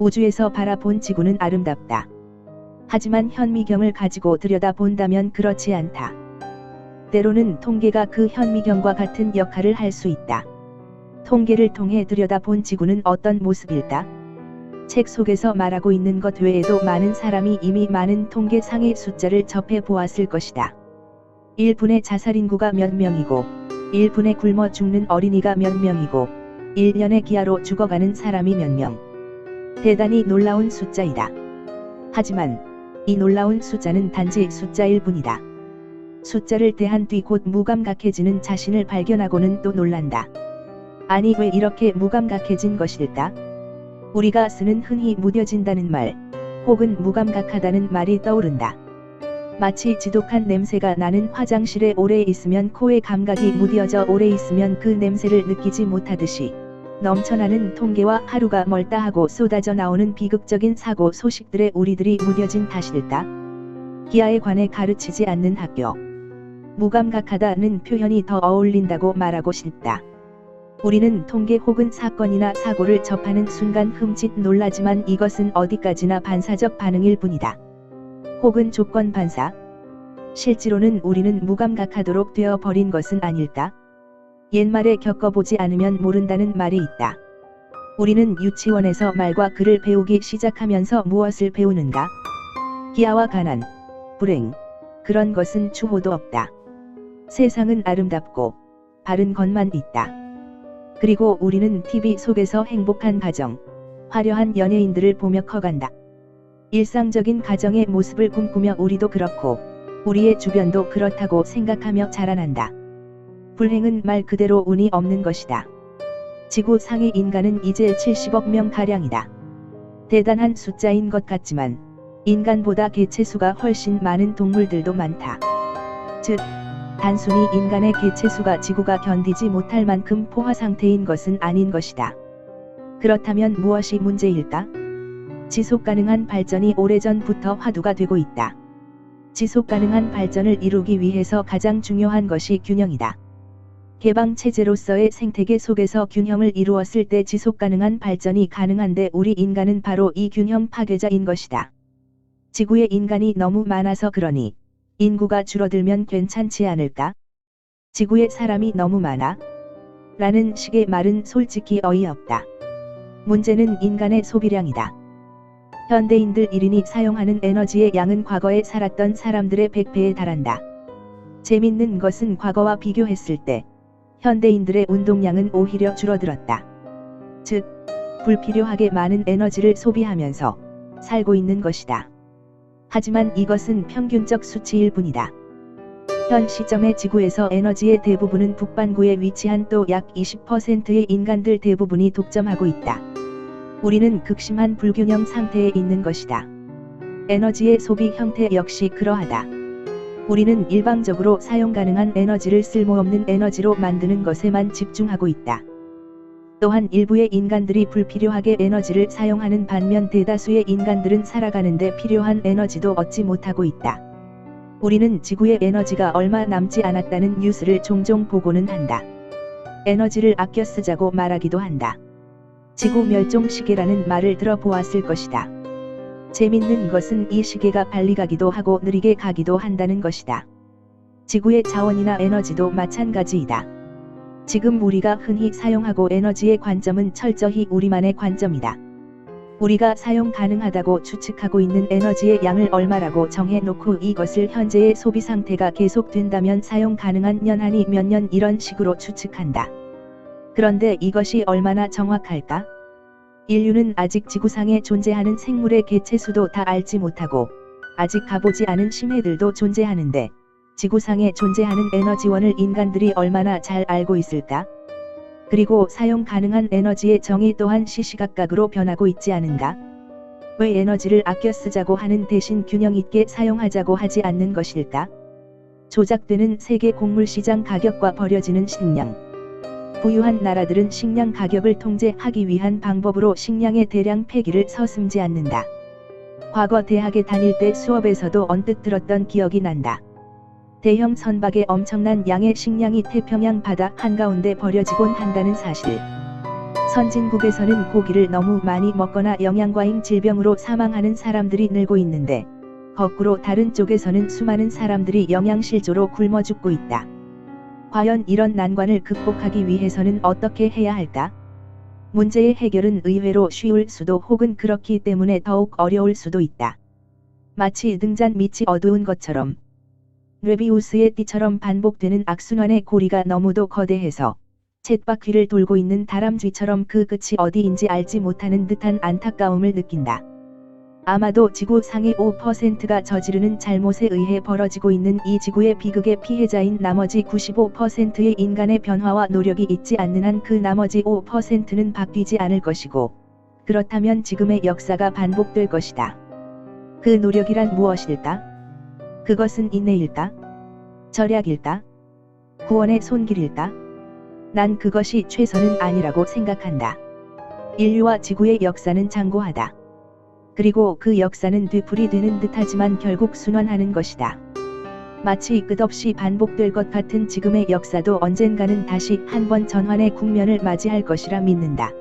우주에서 바라본 지구는 아름답다. 하지만 현미경을 가지고 들여다본다면 그렇지 않다. 때로는 통계가 그 현미경과 같은 역할을 할 수 있다. 통계를 통해 들여다본 지구는 어떤 모습일까? 책 속에서 말하고 있는 것 외에도 많은 사람이 이미 많은 통계상의 숫자를 접해 보았을 것이다. 1분의 자살 인구가 몇 명이고, 1분에 굶어 죽는 어린이가 몇 명이고, 1년에 기아로 죽어가는 사람이 몇 명. 대단히 놀라운 숫자이다. 하지만 이 놀라운 숫자는 단지 숫자일 뿐이다. 숫자를 대한 뒤 곧 무감각해지는 자신을 발견하고는 또 놀란다. 아니, 왜 이렇게 무감각해진 것일까? 우리가 쓰는 흔히 무뎌진다는 말, 혹은 무감각하다는 말이 떠오른다. 마치 지독한 냄새가 나는 화장실에 오래 있으면 코의 감각이 무뎌져 오래 있으면 그 냄새를 느끼지 못하듯이, 넘쳐나는 통계와 하루가 멀다 하고 쏟아져 나오는 비극적인 사고 소식들에 우리들이 무뎌진 탓일까? 기아에 관해 가르치지 않는 학교. 무감각하다는 표현이 더 어울린다고 말하고 싶다. 우리는 통계 혹은 사건이나 사고를 접하는 순간 흠칫 놀라지만 이것은 어디까지나 반사적 반응일 뿐이다. 혹은 조건 반사. 실제로는 우리는 무감각하도록 되어 버린 것은 아닐까? 옛말에 겪어보지 않으면 모른다는 말이 있다. 우리는 유치원에서 말과 글을 배우기 시작하면서 무엇을 배우는가? 기아와 가난, 불행, 그런 것은 추호도 없다. 세상은 아름답고 바른 것만 있다. 그리고 우리는 TV 속에서 행복한 가정, 화려한 연예인들을 보며 커간다. 일상적인 가정의 모습을 꿈꾸며 우리도 그렇고 우리의 주변도 그렇다고 생각하며 자라난다. 불행은 말 그대로 운이 없는 것이다. 지구상의 인간은 이제 70억 명가량이다. 대단한 숫자인 것 같지만 인간보다 개체수가 훨씬 많은 동물들도 많다. 즉, 단순히 인간의 개체수가 지구가 견디지 못할 만큼 포화 상태인 것은 아닌 것이다. 그렇다면 무엇이 문제일까? 지속가능한 발전이 오래전부터 화두가 되고 있다. 지속가능한 발전을 이루기 위해서 가장 중요한 것이 균형이다. 개방체제로서의 생태계 속에서 균형을 이루었을 때 지속가능한 발전이 가능한데 우리 인간은 바로 이 균형 파괴자인 것이다. 지구에 인간이 너무 많아서 그러니 인구가 줄어들면 괜찮지 않을까? 지구에 사람이 너무 많아? 라는 식의 말은 솔직히 어이없다. 문제는 인간의 소비량이다. 현대인들 1인이 사용하는 에너지의 양은 과거에 살았던 사람들의 100배에 달한다. 재밌는 것은 과거와 비교했을 때 현대인들의 운동량은 오히려 줄어들었다. 즉, 불필요하게 많은 에너지를 소비하면서 살고 있는 것이다. 하지만 이것은 평균적 수치일 뿐이다. 현 시점의 지구에서 에너지의 대부분은 북반구에 위치한 또 약 20%의 인간들 대부분이 독점하고 있다. 우리는 극심한 불균형 상태에 있는 것이다. 에너지의 소비 형태 역시 그러하다. 우리는 일방적으로 사용 가능한 에너지를 쓸모없는 에너지로 만드는 것에만 집중하고 있다. 또한 일부의 인간들이 불필요하게 에너지를 사용하는 반면 대다수의 인간들은 살아가는데 필요한 에너지도 얻지 못하고 있다. 우리는 지구에 에너지가 얼마 남지 않았다는 뉴스를 종종 보고는 한다. 에너지를 아껴 쓰자고 말하기도 한다. 지구 멸종 시계라는 말을 들어보았을 것이다. 재밌는 것은 이 시계가 빨리 가기도 하고 느리게 가기도 한다는 것이다. 지구의 자원이나 에너지도 마찬가지이다. 지금 우리가 흔히 사용하고 에너지의 관점은 철저히 우리만의 관점이다. 우리가 사용 가능하다고 추측하고 있는 에너지의 양을 얼마라고 정해놓고 이것을 현재의 소비 상태가 계속된다면 사용 가능한 연한이 몇 년 이런 식으로 추측한다. 그런데 이것이 얼마나 정확할까? 인류는 아직 지구상에 존재하는 생물의 개체수도 다 알지 못하고 아직 가보지 않은 심해들도 존재하는데 지구상에 존재하는 에너지원을 인간들이 얼마나 잘 알고 있을까? 그리고 사용 가능한 에너지의 정의 또한 시시각각으로 변하고 있지 않은가? 왜 에너지를 아껴 쓰자고 하는 대신 균형 있게 사용하자고 하지 않는 것일까? 조작되는 세계 곡물시장 가격과 버려지는 식량. 부유한 나라들은 식량 가격을 통제하기 위한 방법으로 식량의 대량 폐기를 서슴지 않는다. 과거 대학에 다닐 때 수업에서도 언뜻 들었던 기억이 난다. 대형 선박에 엄청난 양의 식량이 태평양 바다 한가운데 버려지곤 한다는 사실. 선진국에서는 고기를 너무 많이 먹거나 영양과잉 질병으로 사망하는 사람들이 늘고 있는데, 거꾸로 다른 쪽에서는 수많은 사람들이 영양실조로 굶어 죽고 있다. 과연 이런 난관을 극복하기 위해서는 어떻게 해야 할까? 문제의 해결은 의외로 쉬울 수도 혹은 그렇기 때문에 더욱 어려울 수도 있다. 마치 등잔 밑이 어두운 것처럼, 뇌비우스의 띠처럼 반복되는 악순환의 고리가 너무도 거대해서 쳇바퀴를 돌고 있는 다람쥐처럼 그 끝이 어디인지 알지 못하는 듯한 안타까움을 느낀다. 아마도 지구 상위 5%가 저지르는 잘못에 의해 벌어지고 있는 이 지구의 비극의 피해자인 나머지 95%의 인간의 변화와 노력이 있지 않는 한 그 나머지 5%는 바뀌지 않을 것이고, 그렇다면 지금의 역사가 반복될 것이다. 그 노력이란 무엇일까? 그것은 인내일까? 절약일까? 구원의 손길일까? 난 그것이 최선은 아니라고 생각한다. 인류와 지구의 역사는 장고하다. 그리고 그 역사는 뒤풀이 되는 듯하지만 결국 순환하는 것이다. 마치 끝없이 반복될 것 같은 지금의 역사도 언젠가는 다시 한번 전환의 국면을 맞이할 것이라 믿는다.